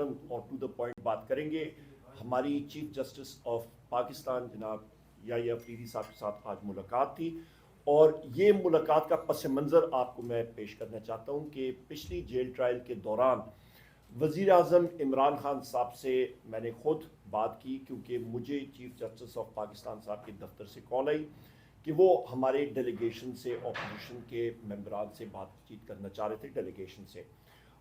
نرم اور to the point بات کریں گے. ہماری چیف جسٹس آف پاکستان جناب یحییٰ افریدی صاحب کے ساتھ آج ملاقات تھی, اور یہ ملاقات کا پس منظر آپ کو میں پیش کرنا چاہتا ہوں کہ پچھلی جیل ٹرائل کے دوران وزیر اعظم عمران خان صاحب سے میں نے خود بات کی, کیونکہ مجھے چیف جسٹس آف پاکستان صاحب کے دفتر سے کال آئی کہ وہ ہمارے ڈیلیگیشن سے, اپوزیشن کے ممبران سے بات چیت کرنا چاہ رہے تھے ڈیلیگیشن سے,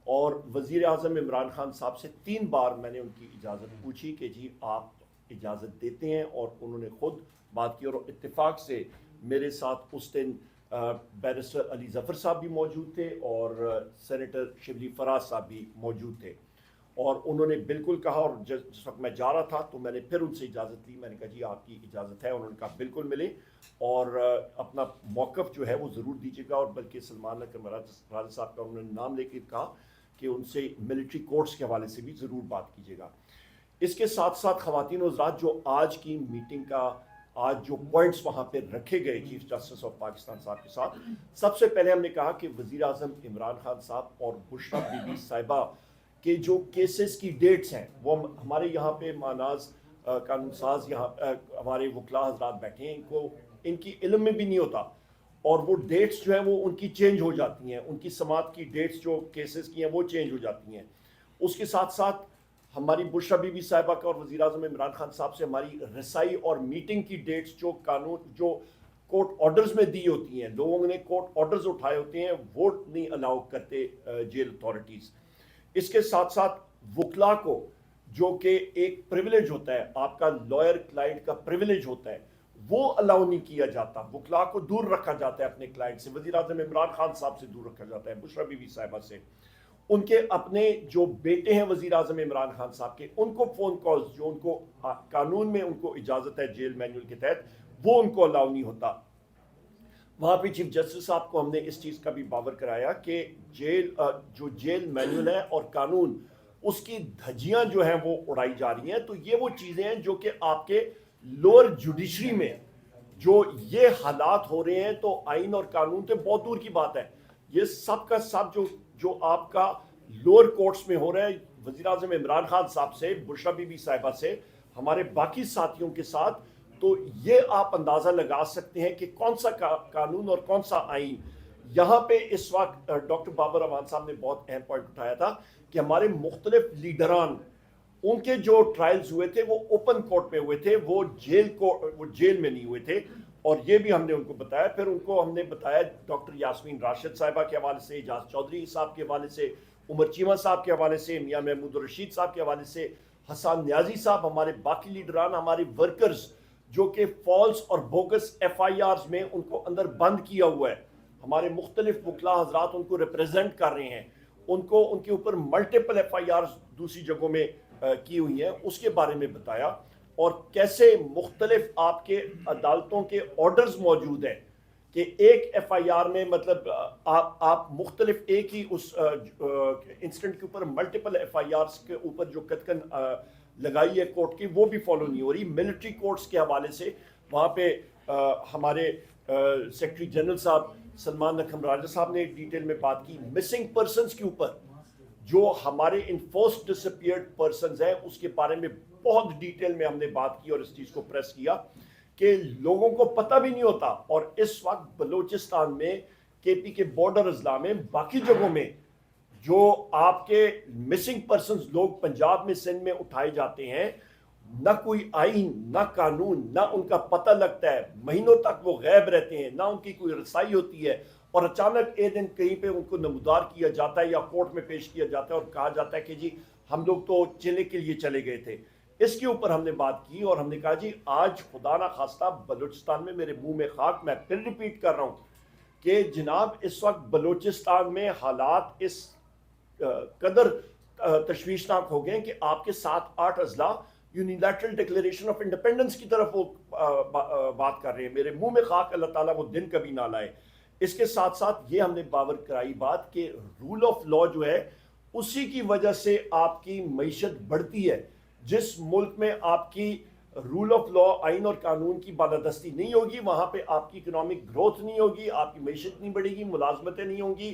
اور وزیر اعظم عمران خان صاحب سے 3 بار میں نے ان کی اجازت پوچھی کہ جی آپ اجازت دیتے ہیں, اور انہوں نے خود بات کی. اور اتفاق سے میرے ساتھ اس دن بیرسٹر علی ظفر صاحب بھی موجود تھے اور سینیٹر شبلی فراز صاحب بھی موجود تھے, اور انہوں نے بالکل کہا, اور جس وقت میں جا رہا تھا تو میں نے پھر ان سے اجازت لی. میں نے کہا جی آپ کی اجازت ہے, انہوں نے کہا بالکل ملے, اور اپنا موقف جو ہے وہ ضرور دیجیے گا. اور بلکہ سلمان اکرم راجہ صاحب کا انہوں نے نام لے کے کہا کہ ان سے ملٹری کورٹس کے حوالے سے بھی ضرور بات کیجیے گا. اس کے ساتھ ساتھ خواتین و حضرات, جو آج کی میٹنگ کا آج جو پوائنٹس وہاں پہ رکھے گئے چیف جسٹس آف پاکستان صاحب کے ساتھ, سب سے پہلے ہم نے کہا کہ وزیر اعظم عمران خان صاحب اور بشریٰ بی بی صاحبہ کے جو کیسز کی ڈیٹس ہیں وہ ہمارے یہاں پہ ماناز قانون ساز یہاں ہمارے وکلاء حضرات بیٹھے ہیں, ان کی علم میں بھی نہیں ہوتا, اور وہ ڈیٹس جو ہیں وہ ان کی چینج ہو جاتی ہیں, ان کی سماعت کی ڈیٹس جو کیسز کی ہیں وہ چینج ہو جاتی ہیں. اس کے ساتھ ساتھ ہماری بشریٰ بی بی صاحبہ کا اور وزیر اعظم عمران خان صاحب سے ہماری رسائی اور میٹنگ کی ڈیٹس جو کورٹ آرڈرز میں دی ہوتی ہیں, لوگوں نے کورٹ آرڈرز اٹھائے ہوتے ہیں, ووٹ نہیں الاؤ کرتے جیل اتھارٹیز. اس کے ساتھ ساتھ وکلاء کو جو کہ ایک پریویلیج ہوتا ہے, آپ کا لائر کلائنٹ کا پریویلیج ہوتا ہے, وہ الاؤ نہیں کیا جاتا. وکلاء کو دور رکھا جاتا ہے اپنے کلائنٹ سے, وزیر اعظم عمران خان صاحب سے دور رکھا جاتا ہے, بشریٰ بی بی صاحبہ سے. ان کے اپنے جو بیٹے ہیں وزیر اعظم عمران خان صاحب کے, ان کو فون کالز جو ان کو قانون میں ان کو اجازت ہے جیل مینول کے تحت, وہ ان کو الاؤ نہیں ہوتا. وہاں پہ چیف جسٹس صاحب کو ہم نے اس چیز کا بھی باور کرایا کہ جو جیل مینول ہے اور قانون, اس کی دھجیاں جو ہیں وہ اڑائی جا رہی ہیں. تو یہ وہ چیزیں ہیں جو کہ آپ کے لوور جوڈیشری میں جو یہ حالات ہو رہے ہیں, تو آئین اور قانون تو بہت دور کی بات ہے, یہ سب کا سب جو آپ کا لوور کورٹس میں ہو رہا ہے, وزیر اعظم عمران خان صاحب سے, بشریٰ بی بی صاحبہ سے, ہمارے باقی ساتھیوں کے ساتھ, تو یہ آپ اندازہ لگا سکتے ہیں کہ کون سا قانون اور کون سا آئین. یہاں پہ اس وقت ڈاکٹر بابر امان صاحب نے بہت اہم پوائنٹ اٹھایا تھا کہ ہمارے مختلف لیڈران, ان کے جو ٹرائلز ہوئے تھے وہ اوپن کورٹ میں ہوئے تھے, وہ جیل میں نہیں ہوئے تھے, اور یہ بھی ہم نے ان کو بتایا. پھر ان کو ہم نے بتایا ڈاکٹر یاسمین راشد صاحبہ کے حوالے سے, اعجاز چودھری صاحب کے حوالے سے, عمر چیمہ صاحب کے حوالے سے, میاں محمود الرشید صاحب کے حوالے سے, حسان نیازی صاحب, ہمارے باقی لیڈران, ہمارے ورکرز جو کہ فالس اور بوگس ایف آئی آرز میں ان کو اندر بند کیا ہوا ہے, ہمارے مختلف وکلاء حضرات ان کو ریپریزنٹ کر رہے ہیں, ان کے اوپر ملٹیپل ایف آئی آرز دوسری جگہوں میں کی ہوئی ہیں, اس کے بارے میں بتایا. اور کیسے مختلف آپ کے عدالتوں کے آرڈرز موجود ہیں کہ ایک ایف آئی آر میں مطلب آپ مختلف ایک ہی اس انسیڈنٹ کے اوپر ملٹیپل ایف آئی آرز کے اوپر جو کتکن لگائی ہے کورٹ کی, وہ بھی فالو نہیں ہو رہی. ملٹری کورٹس کے حوالے سے وہاں پہ ہمارے سیکرٹری جنرل صاحب سلمان اکرم راجہ صاحب نے ڈیٹیل میں بات کی. مسنگ پرسنز کے اوپر جو ہمارے انفورسڈ ڈسپیئرڈ پرسنز ہیں, اس کے بارے میں بہت ڈیٹیل میں ہم نے بات کی اور اس چیز کو پریس کیا کہ لوگوں کو پتہ بھی نہیں ہوتا. اور اس وقت بلوچستان میں, کے پی کے بارڈر اضلاع میں, باقی جگہوں میں جو آپ کے مسنگ پرسنز لوگ پنجاب میں, سندھ میں اٹھائے جاتے ہیں, نہ کوئی آئین, نہ قانون, نہ ان کا پتہ لگتا ہے, مہینوں تک وہ غائب رہتے ہیں, نہ ان کی کوئی رسائی ہوتی ہے, اور اچانک ایک دن کہیں پہ ان کو نمودار کیا جاتا ہے یا کورٹ میں پیش کیا جاتا ہے اور کہا جاتا ہے کہ جی ہم لوگ تو چلے کے لیے چلے گئے تھے. اس کے اوپر ہم نے بات کی اور ہم نے کہا جی آج خدا نہ خواستہ بلوچستان میں, میرے منہ میں خاک, میں پھر ریپیٹ کر رہا ہوں کہ جناب اس وقت بلوچستان میں حالات اس قدر تشویشناک ہو گئے کہ آپ کے 7-8 اضلاع یونیلیٹرل ڈکلیریشن آف انڈیپینڈنس کی طرف وہ بات کر رہے ہیں. میرے منہ میں خاک, اللہ تعالیٰ وہ دن کبھی نہ لائے. اس کے ساتھ ساتھ یہ ہم نے باور کرائی بات کہ رول آف لا جو ہے اسی کی وجہ سے آپ کی معیشت بڑھتی ہے. جس ملک میں آپ کی رول آف لا, آئین اور قانون کی بالادستی نہیں ہوگی, وہاں پہ آپ کی اکنامک گروتھ نہیں ہوگی, آپ کی معیشت نہیں بڑھے گی, ملازمتیں نہیں ہوں گی,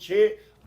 6